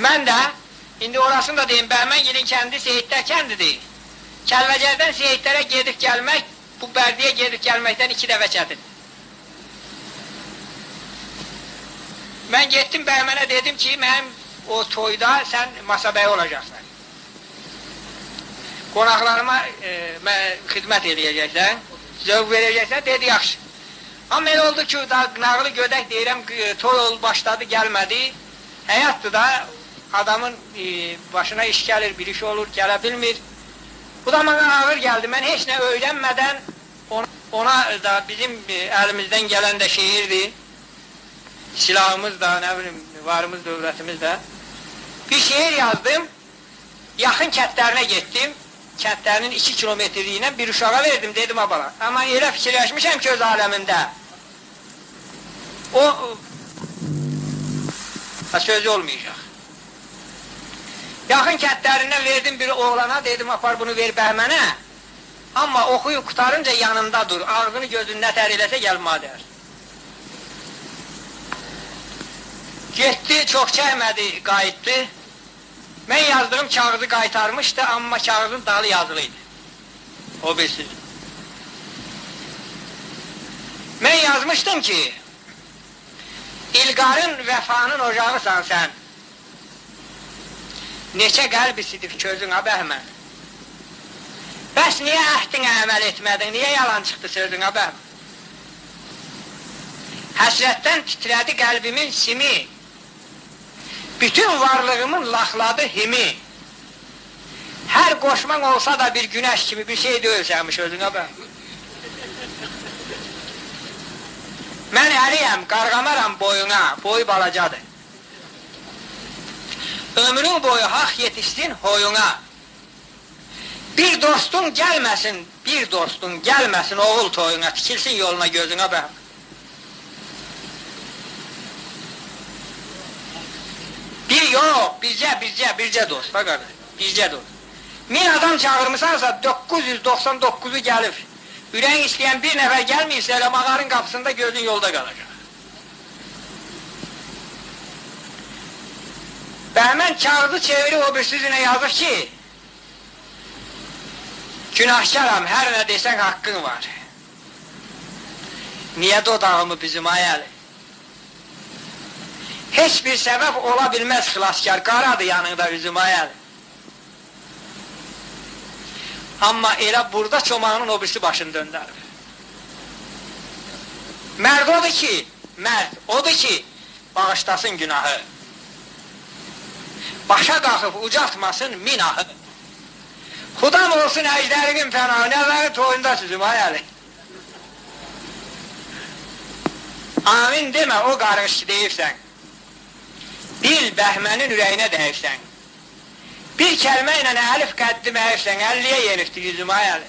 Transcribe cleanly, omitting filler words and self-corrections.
Mən də, indi orasını da deyim, Bəhməngilin kəndi Seyidlər kəndidir. Kəlbəcərdən Seyidlərə gedib gəlmək, bu Bərdiyə gedib gəlməkdən 2 dəfə çətin. Mən getdim Bəhmənə dedim ki, mənim o toyda sən masabəyi olacaqsan. Qonaqlarıma xidmət edəcəksən, zövq verəcəksən, dedi yaxşı. Amma elə oldu ki, nağılı gödək deyirəm, toy başladı, gəlmədi. Həyatdır da, adamın başına iş gəlir, bir iş olur, gələ bilmir. Bu da mənə ağır gəldi, mən heç nə öyrənmədən ona da bizim əlimizdən gələn də şehirdir. Silahımız da, nə bilim, varımız, dövlətimiz də. Bir şehir yazdım, yaxın kətlərinə getdim. Kətlərinin 2 kilometrliyinə bir uşağa verdim, dedim abala. Amma elə fikirləşmişəm ki, öz aləmində. O sözü olmayacaq. Yaxın kətlərindən verdim bir oğlana, dedim apar bunu ver Bəhmənə. Amma oxuyub qutarınca yanında dur, ağzını gözünü nətər eləsə gəlmə deyər. Getdi, çox çəkmədi, qayıtdı. Mən yazdığım kağıdı qaytarmışdı, amma kağıdın dalı yazılıydı. O bilsin. Mən yazmışdım ki, İlqarın vəfanın ocağısan sən. Neçə qəlb isidib közün ha Bəhmən. Bəs niyə əhdinə əməl etmədin, niyə yalan çıxdı sözün ha Bəhmən? Həsrətdən titrədi qəlbimin simi. Bütün varlığımın laxladı himi. Hər qoşman olsa da bir günəş kimi bir şey deyilsəmiş özünə bə. Mən əliyəm, qarğamaram boyuna, boy balacadır. Ömrün boyu haq yetişsin hoyuna. Bir dostun gəlməsin oğul toyuna, tikilsin yoluna gözünə bə. Yox, bircə dost, qardaş, bircə dost. 1000 adam çağırmışsansa 999'u gəlib. Ürəyin istəyən bir nəfər gəlməyirsə, elə mağarın qapısında gözün yolda qalacaq. Bəhmən kağıdı çevirib o birisizine yazır ki, günahkaram, hər nə desən haqqın var. Niyə dodağımı bizim ayəli? Heç bir səbəb ola bilməz xilaskar, qaradır yanında üzüm ayəli. Amma elə burada çomağının o birisi başını döndərib. Mərd odur ki, bağışlasın günahı. Başa qalxıb ucaltmasın minahı. Xudam olsun əjdərinin fənahı, nəzəri toyunda sizim ayəli. Amin demə, o qarış ki deyirsən. Bil Bəhmənin ürəyinə dəyirsən. Bir kəlmə ilə əlif qəddimə əyirsən, 50'ye yenifdir yüzüm ayəli.